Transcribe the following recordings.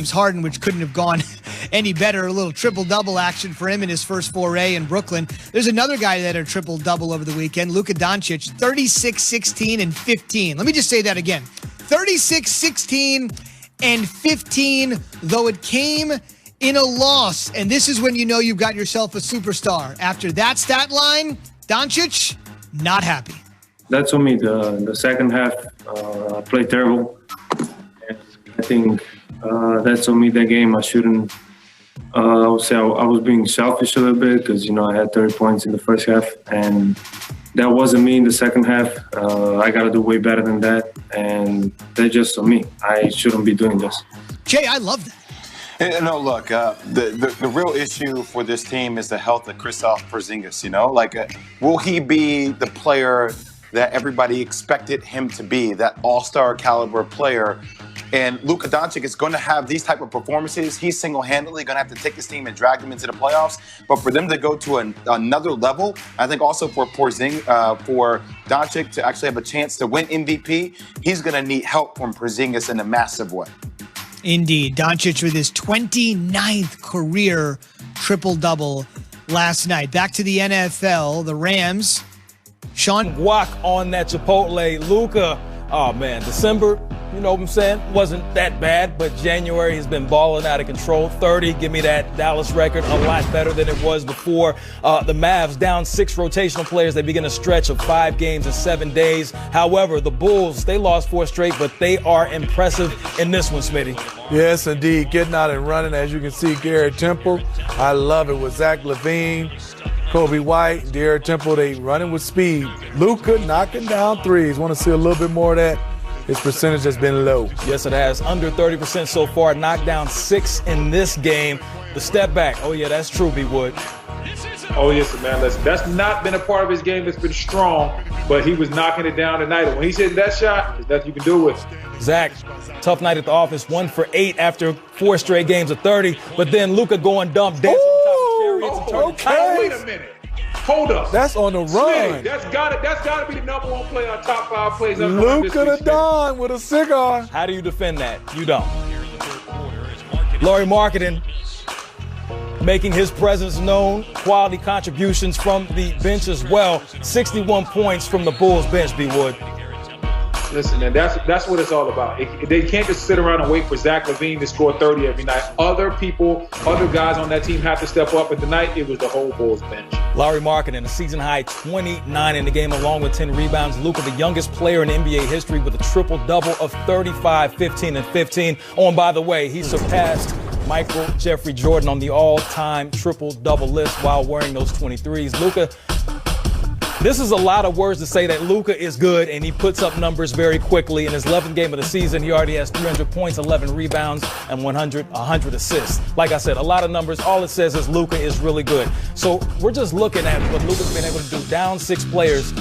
James Harden, which couldn't have gone any better. A little triple-double action for him in his first foray in Brooklyn. There's another guy that had a triple-double over the weekend, Luka Doncic, 36, 16, and 15. Let me just say that again. 36, 16, and 15, though it came in a loss. And this is when you know you've got yourself a superstar. After that stat line, Doncic, not happy. That's on me. The second half, I played terrible. And I think that's on me that game. I shouldn't. I would say I was being selfish a little bit because, I had 30 points in the first half. And that wasn't me in the second half. I got to do way better than that. And that's just on me. I shouldn't be doing this. Jay, I love that. No, look, the real issue for this team is the health of Kristaps Porzingis, will he be the player that everybody expected him to be, that all-star caliber player? And Luka Doncic is going to have these type of performances. He's single-handedly going to have to take his team and drag them into the playoffs. But for them to go to another level, I think also for Doncic to actually have a chance to win MVP, he's going to need help from Porzingis in a massive way. Indeed. Doncic with his 29th career triple-double last night. Back to the NFL, the Rams. Sean. Guac on that Chipotle. Luka, oh man, December, you know what I'm saying, wasn't that bad, but January has been balling out of control. 30, give me that Dallas record, a lot better than it was before. The Mavs down 6 rotational players. They begin a stretch of 5 games in 7 days. However, the Bulls, they lost 4 straight, but they are impressive in this one, Smitty. Yes, indeed, getting out and running. As you can see, Garrett Temple, I love it with Zach LaVine, Kobe White, Garrett Temple, they running with speed. Luka knocking down threes. Want to see a little bit more of that. His percentage has been low. Yes, it has. Under 30% so far. Knocked down 6 in this game. The step back. Oh, yeah, that's true, B. Wood. Oh, yes, man. Listen, that's not been a part of his game that's been strong, but he was knocking it down tonight. And when he hit that shot, there's nothing you can do with it. Zach, tough night at the office. 1 for 8 after 4 straight games of 30. But then Luka going dumb, dancing on top of chariots. Okay. Wait a minute. Hold up. That's on the run. That's gotta be the number 1 play on top 5 plays. Luka the Don with a cigar. How do you defend that? You don't. Lauri Markkanen making his presence known. Quality contributions from the bench as well. 61 points from the Bulls bench, B. Wood. Listen, and that's what it's all about. They can't just sit around and wait for Zach LaVine to score 30 every night. Other people, other guys on that team have to step up. And tonight, it was the whole Bulls bench. Lauri Markkanen, a season-high 29 in the game along with 10 rebounds. Luka, the youngest player in NBA history with a triple-double of 35, 15, and 15. Oh, and by the way, he surpassed Michael Jeffrey Jordan on the all-time triple-double list while wearing those 23s. Luka, this is a lot of words to say that Luka is good, and he puts up numbers very quickly. In his 11th game of the season, he already has 300 points, 11 rebounds, and 100 assists. Like I said, a lot of numbers. All it says is Luka is really good. So we're just looking at what Luka's been able to do. Down 6 players.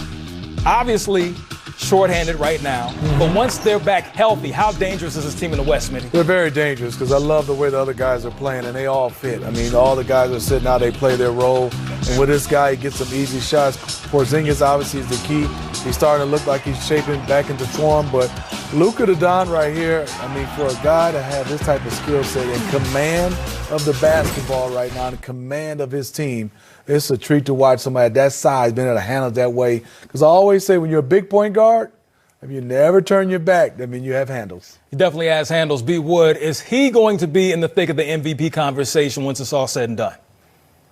Obviously, shorthanded right now. But once they're back healthy, how dangerous is this team in the West, Smitty? They're very dangerous because I love the way the other guys are playing, and they all fit. I mean, all the guys are sitting out, they play their role. And with this guy, he gets some easy shots. Porzingis obviously is the key. He's starting to look like he's shaping back into form. But Luka the Don right here, I mean, for a guy to have this type of skill set and command of the basketball right now, and command of his team, it's a treat to watch somebody at that size being able to handle it that way. Because I always say when you're a big point guard, if you never turn your back, that means you have handles. He definitely has handles. B. Wood, is he going to be in the thick of the MVP conversation once it's all said and done?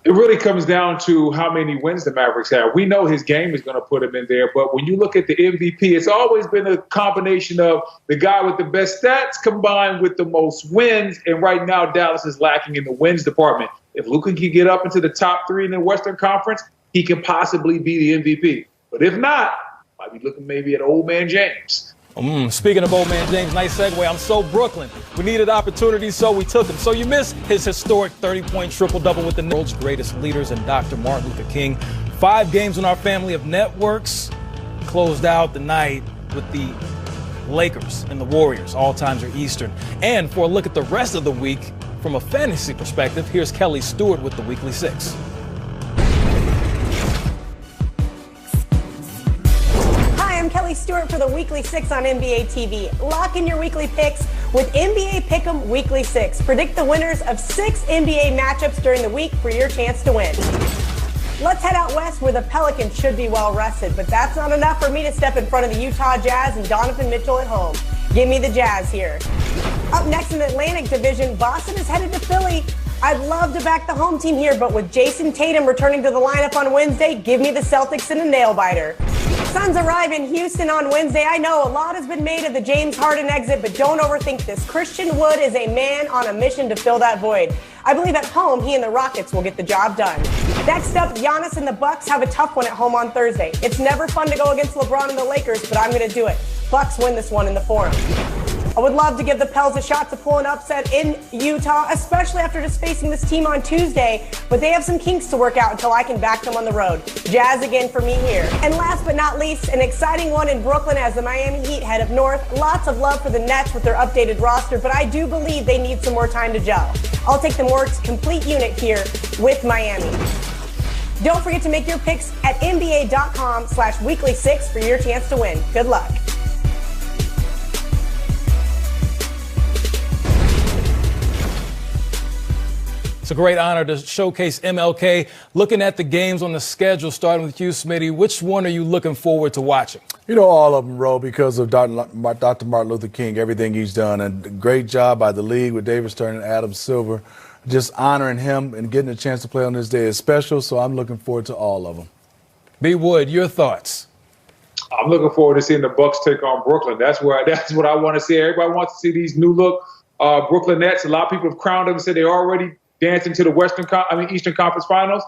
It really comes down to how many wins the Mavericks have. We know his game is going to put him in there, but when you look at the MVP, it's always been a combination of the guy with the best stats combined with the most wins, and right now Dallas is lacking in the wins department. If Luka can get up into the top 3 in the Western Conference, he can possibly be the MVP. But if not, might be looking maybe at old man James. Speaking of old man James, nice segue. I'm so Brooklyn. We needed opportunities, so we took them. So you missed his historic 30-point triple-double with the world's greatest leaders and Dr. Martin Luther King. 5 games on our family of networks. Closed out the night with the Lakers and the Warriors. All times are Eastern. And for a look at the rest of the week, from a fantasy perspective, here's Kelly Stewart with the Weekly 6. Hi, I'm Kelly Carly Stewart for the Weekly 6 on NBA TV. Lock in your weekly picks with NBA Pick'em Weekly 6. Predict the winners of 6 NBA matchups during the week for your chance to win. Let's head out west where the Pelicans should be well rested, but that's not enough for me to step in front of the Utah Jazz and Donovan Mitchell at home. Give me the Jazz here. Up next in the Atlantic Division, Boston is headed to Philly. I'd love to back the home team here, but with Jason Tatum returning to the lineup on Wednesday, give me the Celtics in a nail-biter. Suns arrive in Houston on Wednesday. I know a lot has been made of the James Harden exit, but don't overthink this. Christian Wood is a man on a mission to fill that void. I believe at home, he and the Rockets will get the job done. Next up, Giannis and the Bucks have a tough one at home on Thursday. It's never fun to go against LeBron and the Lakers, but I'm going to do it. Bucks win this one in the Forum. I would love to give the Pels a shot to pull an upset in Utah, especially after just facing this team on Tuesday, but they have some kinks to work out until I can back them on the road. Jazz again for me here. And last but not least, an exciting one in Brooklyn as the Miami Heat head up north. Lots of love for the Nets with their updated roster, but I do believe they need some more time to gel. I'll take the more complete unit here with Miami. Don't forget to make your picks at NBA.com/weekly6 for your chance to win. Good luck. It's a great honor to showcase MLK. Looking at the games on the schedule, starting with you, Smitty, which one are you looking forward to watching? You know, all of them, Ro, because of Dr. Martin Luther King, everything he's done. And a great job by the league with David Stern and Adam Silver. Just honoring him and getting a chance to play on this day is special, so I'm looking forward to all of them. B. Wood, your thoughts? I'm looking forward to seeing the Bucks take on Brooklyn. That's what I want to see. Everybody wants to see these new look Brooklyn Nets. A lot of people have crowned them and said they're already dancing to the Eastern Conference Finals.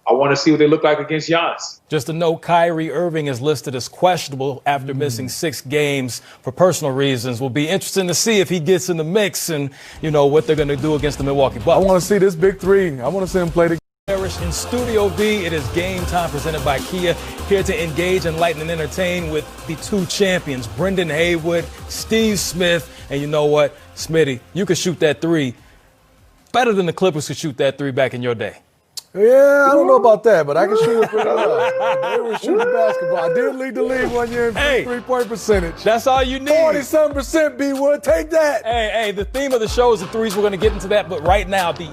I want to see what they look like against Giannis. Just to note, Kyrie Irving is listed as questionable after missing 6 games for personal reasons. Will be interesting to see if he gets in the mix and, you know, what they're going to do against the Milwaukee Bucks. I want to see this big three. I want to see them play together. In Studio B, it is Game Time presented by Kia, here to engage, enlighten, and entertain with the 2 champions, Brendan Haywood, Steve Smith, and you know what, Smitty, you could shoot that 3 better than the Clippers could shoot that 3 back in your day. Yeah, I don't know about that, but I can shoot it pretty well. They were shooting basketball. I did lead the league one year in three-point percentage. That's all you need. 40-something%, B-Wood. Take that. Hey, the theme of the show is the threes. We're going to get into that, but right now, the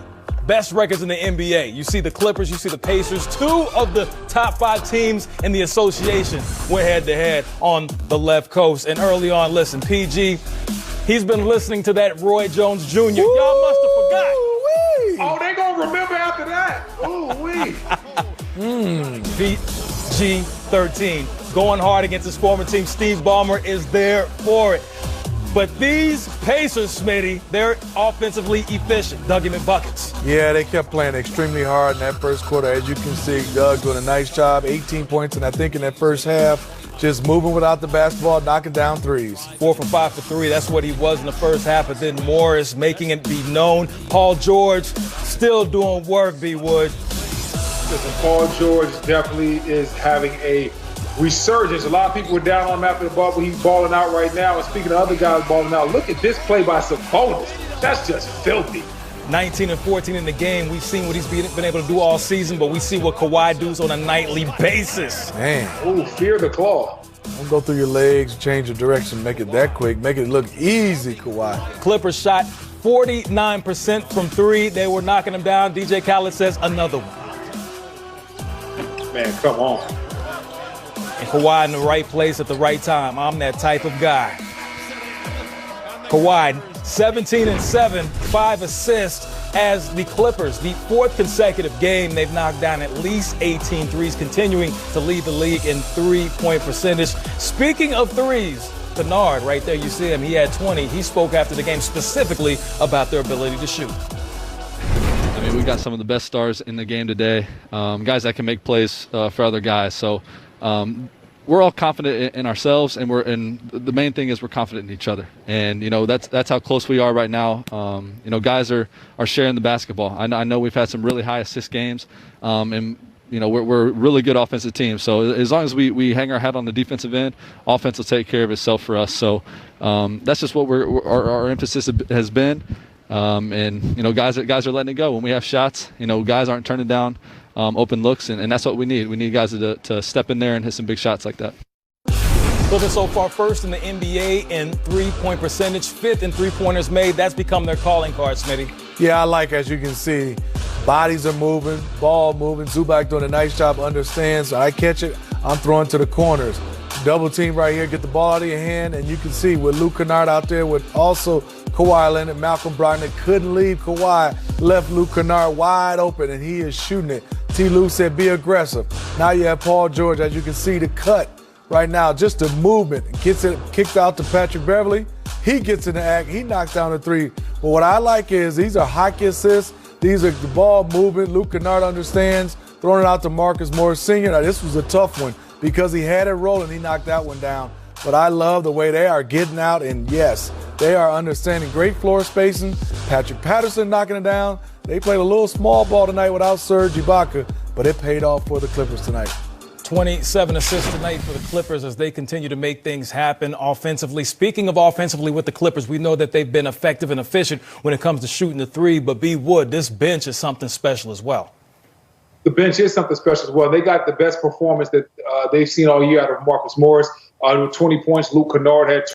best records in the NBA. You see the Clippers, you see the Pacers. 2 of the top 5 teams in the association went head-to-head on the left coast. And early on, listen, PG, he's been listening to that Roy Jones Jr. Y'all must have forgot. Oh, they going to remember after that. Ooh-wee. PG-13. Going hard against his former team. Steve Ballmer is there for it. But these Pacers, Smitty, they're offensively efficient. Dug him in buckets. Yeah, they kept playing extremely hard in that first quarter. As you can see, Doug doing a nice job. 18 points, and I think in that first half, just moving without the basketball, knocking down threes. 4 for 5 for 3. That's what he was in the first half. But then Morris making it be known. Paul George still doing work, B. Wood. Listen, Paul George definitely is having a resurgence. A lot of people were down on him after the bubble. He's balling out right now. And speaking of other guys balling out, look at this play by Sabonis. That's just filthy. 19 and 14 in the game. We've seen what he's been able to do all season, but we see what Kawhi does on a nightly basis. Man. Ooh, fear the claw. Don't go through your legs, change your direction, make it that quick. Make it look easy, Kawhi. Clippers shot 49% from 3. They were knocking them down. DJ Khaled says another one. Man, come on. And Kawhi in the right place at the right time. I'm that type of guy. Kawhi, 17 and 7, 5 assists as the Clippers, the 4th consecutive game they've knocked down at least 18 threes, continuing to lead the league in 3-point percentage. Speaking of threes, Bernard, right there, you see him, he had 20. He spoke after the game specifically about their ability to shoot. I mean, we got some of the best stars in the game today, guys that can make plays for other guys. So we're all confident in ourselves, and the main thing is we're confident in each other. And, you know, that's how close we are right now. You know, guys are sharing the basketball. I know we've had some really high assist games, and, you know, we're a really good offensive team. So as long as we hang our hat on the defensive end, offense will take care of itself for us. So that's just what our emphasis has been. And, you know, guys are letting it go. When we have shots, you know, guys aren't turning down open looks, and that's what we need. We need guys to step in there and hit some big shots like that. Clippers so far first in the NBA in three-point percentage, fifth in three-pointers made. That's become their calling card, Smitty. Yeah, I like, as you can see, bodies are moving, ball moving. Zubac doing a nice job, understands. I catch it, I'm throwing to the corners. Double team right here, get the ball out of your hand, and you can see with Luka Kennard out there with also Kawhi Leonard, Malcolm Brogdon couldn't leave Kawhi, left Luka Kennard wide open, and he is shooting it. T. Lue said, be aggressive. Now you have Paul George, as you can see, the cut right now, just the movement. Gets it kicked out to Patrick Beverly. He gets in the act. He knocks down the three. But what I like is these are hockey assists. These are the ball movement. Luka Kennard understands. Throwing it out to Marcus Morris Sr. Now, this was a tough one because he had it rolling. He knocked that one down. But I love the way they are getting out. And, yes, they are understanding great floor spacing. Patrick Patterson knocking it down. They played a little small ball tonight without Serge Ibaka, but it paid off for the Clippers tonight. 27 assists tonight for the Clippers as they continue to make things happen offensively. Speaking of offensively with the Clippers, we know that they've been effective and efficient when it comes to shooting the three, but B. Wood, this bench is something special as well. The bench is something special as well. They got the best performance that they've seen all year out of Marcus Morris. With 20 points, Luka Kennard had